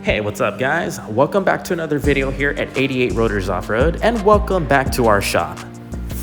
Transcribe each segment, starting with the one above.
Hey, what's up guys? Welcome back to another video here at 88 Rotors Off-Road, and welcome back to our shop.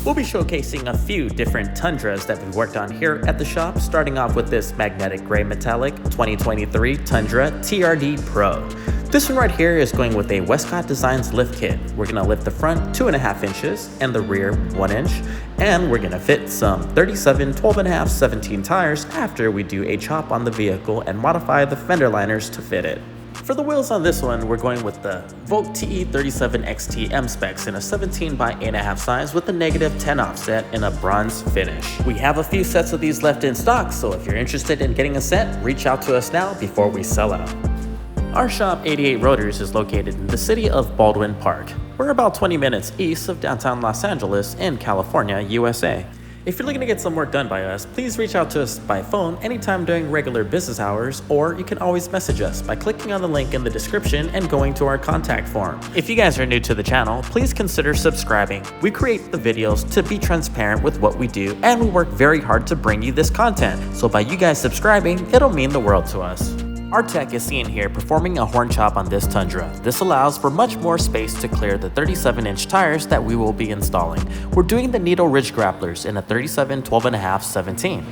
We'll be showcasing a few different Tundras that we've worked on here at the shop, starting off with this magnetic gray metallic 2023 Tundra Trd Pro. This one right here is going with a WESTCOTT Designs lift kit. We're going to lift the front 2.5 inches and the rear 1 inch, and we're going to fit some 37, 12.5, 17 tires after we do a chop on the vehicle and modify the fender liners to fit it. For the wheels on this one, we're going with the VOLK TE37XT M-SPECs in a 17 by 8.5 size with a -10 offset in a bronze finish. We have a few sets of these left in stock, so if you're interested in getting a set, reach out to us now before we sell out. Our shop, 88 Rotors, is located in the city of Baldwin Park. We're about 20 minutes east of downtown Los Angeles in California, USA. If you're looking to get some work done by us, please reach out to us by phone anytime during regular business hours, or you can always message us by clicking on the link in the description and going to our contact form. If you guys are new to the channel, please consider subscribing. We create the videos to be transparent with what we do, and we work very hard to bring you this content. So by you guys subscribing, it'll mean the world to us. Our tech is seen here performing a horn chop on this Tundra. This allows for much more space to clear the 37-inch tires that we will be installing. We're doing the NITTO ridge grapplers in a 37, 12.5, 17.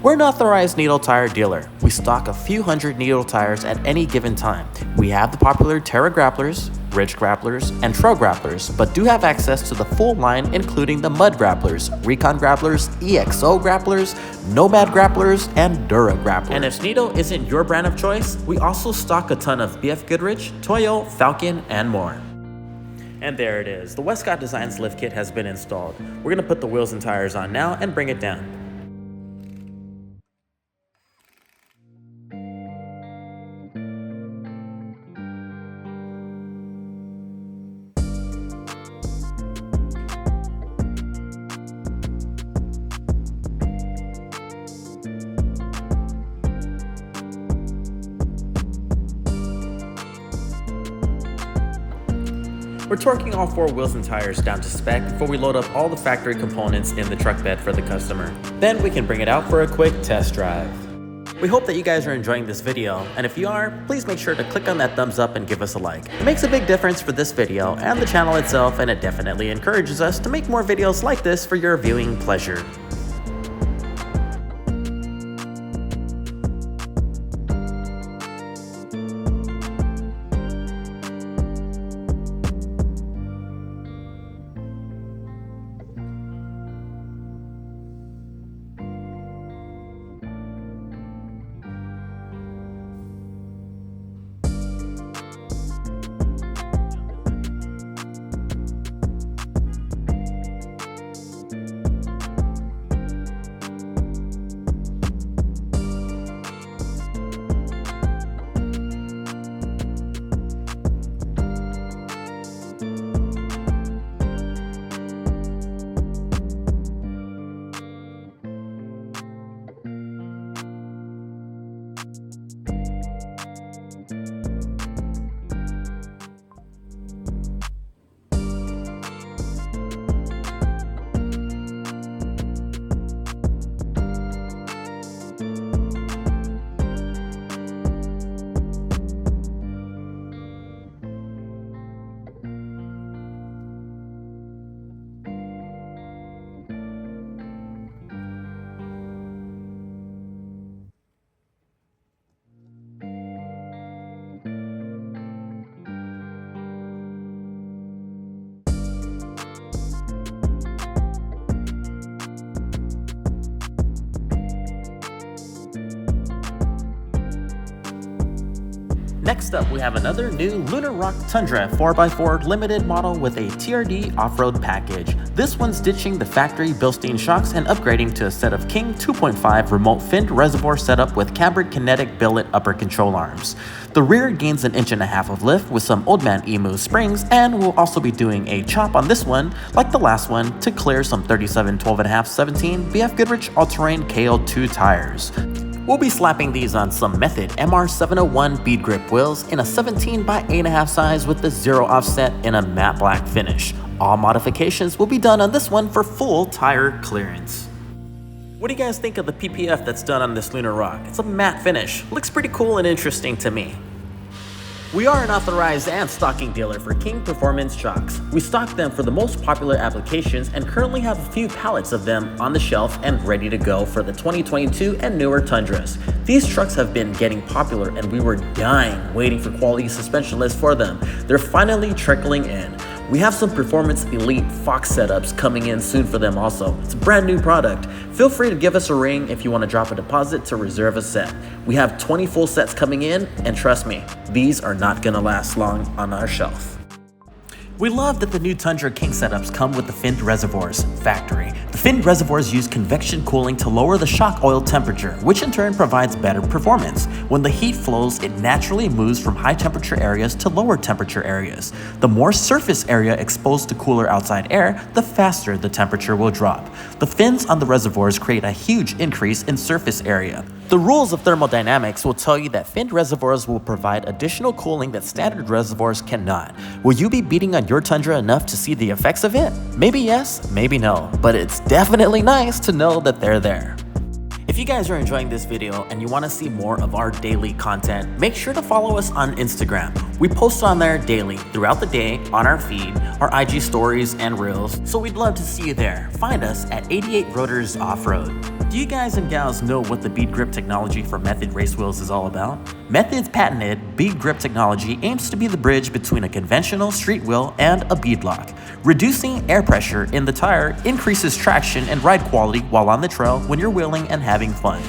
We're an authorized NITTO tire dealer. We stock a few hundred NITTO tires at any given time. We have the popular Terra grapplers, ridge grapplers, and trail grapplers, but do have access to the full line including the mud grapplers, recon grapplers, EXO grapplers, nomad grapplers, and Dura grapplers. And if NITTO isn't your brand of choice, we also stock a ton of BFGOODRICH, Toyo, Falcon, and more. And there it is. The WESTCOTT Designs lift kit has been installed. We're going to put the wheels and tires on now and bring it down. We're torquing all 4 wheels and tires down to spec before we load up all the factory components in the truck bed for the customer. Then we can bring it out for a quick test drive. We hope that you guys are enjoying this video, and if you are, please make sure to click on that thumbs up and give us a like. It makes a big difference for this video and the channel itself, and it definitely encourages us to make more videos like this for your viewing pleasure. Next up, we have another new Lunar Rock Tundra 4x4 limited model with a TRD off-road package. This one's ditching the factory Bilstein shocks and upgrading to a set of King 2.5 remote finned reservoir setup with CAMBURG KINETIK billet upper control arms. The rear gains 1.5 inches of lift with some Old Man Emu springs, and we'll also be doing a chop on this one, like the last one, to clear some 37, 12.5, 17 BFGOODRICH all-terrain KO2 tires. We'll be slapping these on some Method MR701 bead grip wheels in a 17 by 8.5 size with the 0 offset in a matte black finish. All modifications will be done on this one for full tire clearance. What do you guys think of the PPF that's done on this Lunar Rock? It's a matte finish. Looks pretty cool and interesting to me. We are an authorized and stocking dealer for King Performance shocks. We stock them for the most popular applications and currently have a few pallets of them on the shelf and ready to go for the 2022 and newer Tundras. These trucks have been getting popular and we were dying waiting for quality suspension lists for them. They're finally trickling in. We have some Performance Elite Fox setups coming in soon for them also. It's a brand new product. Feel free to give us a ring if you want to drop a deposit to reserve a set. We have 20 full sets coming in, and trust me, these are not gonna last long on our shelf. We love that the new Tundra King setups come with the finned reservoirs factory. The finned reservoirs use convection cooling to lower the shock oil temperature, which in turn provides better performance. When the heat flows, it naturally moves from high temperature areas to lower temperature areas. The more surface area exposed to cooler outside air, the faster the temperature will drop. The fins on the reservoirs create a huge increase in surface area. The rules of thermodynamics will tell you that finned reservoirs will provide additional cooling that standard reservoirs cannot. Will you be beating on your Tundra enough to see the effects of it? Maybe yes, maybe no, but it's definitely nice to know that they're there. If you guys are enjoying this video and you want to see more of our daily content, make sure to follow us on Instagram. We post on there daily, throughout the day, on our feed, our IG stories and reels, so we'd love to see you there. Find us at 88 Rotors Off-Road. Do you guys and gals know what the bead grip technology for Method race wheels is all about? Method's patented bead grip technology aims to be the bridge between a conventional street wheel and a bead lock. Reducing air pressure in the tire increases traction and ride quality while on the trail when you're wheeling and having fun.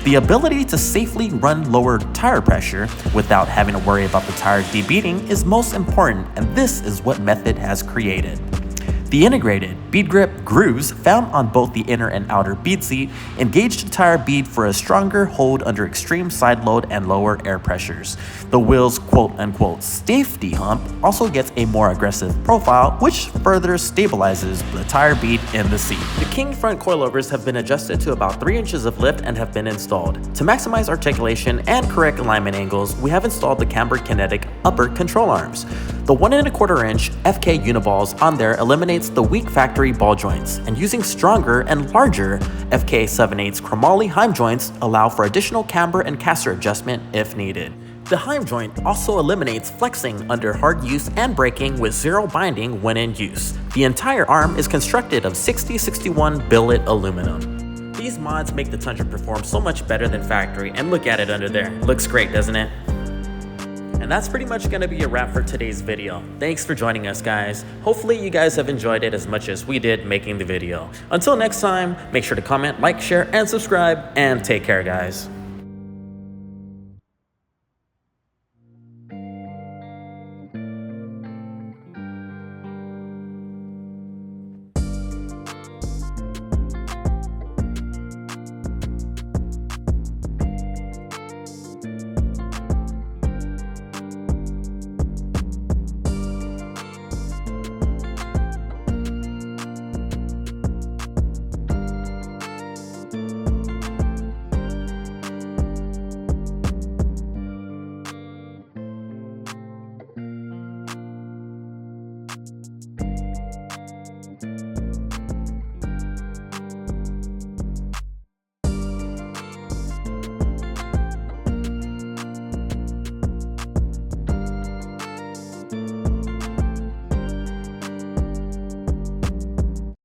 The ability to safely run lower tire pressure without having to worry about the tire debeading is most important, and this is what Method has created. The integrated bead grip grooves found on both the inner and outer bead seat engage the tire bead for a stronger hold under extreme side load and lower air pressures. The wheel's quote-unquote safety hump also gets a more aggressive profile, which further stabilizes the tire bead in the seat. The King front coilovers have been adjusted to about 3 inches of lift and have been installed. To maximize articulation and correct alignment angles, we have installed the CAMBURG KINETIK upper control arms. The 1 1/4 inch FK uniballs on there eliminates the weak factory ball joints, and using stronger and larger FK 7/8 chromoly Heim joints allow for additional camber and caster adjustment if needed. The Heim joint also eliminates flexing under hard use and braking with zero binding when in use. The entire arm is constructed of 6061 billet aluminum. These mods make the Tundra perform so much better than factory, and look at it under there. Looks great, doesn't it? And that's pretty much going to be a wrap for today's video. Thanks for joining us, guys. Hopefully you guys have enjoyed it as much as we did making the video. Until next time, make sure to comment, like, share, and subscribe, and take care, guys.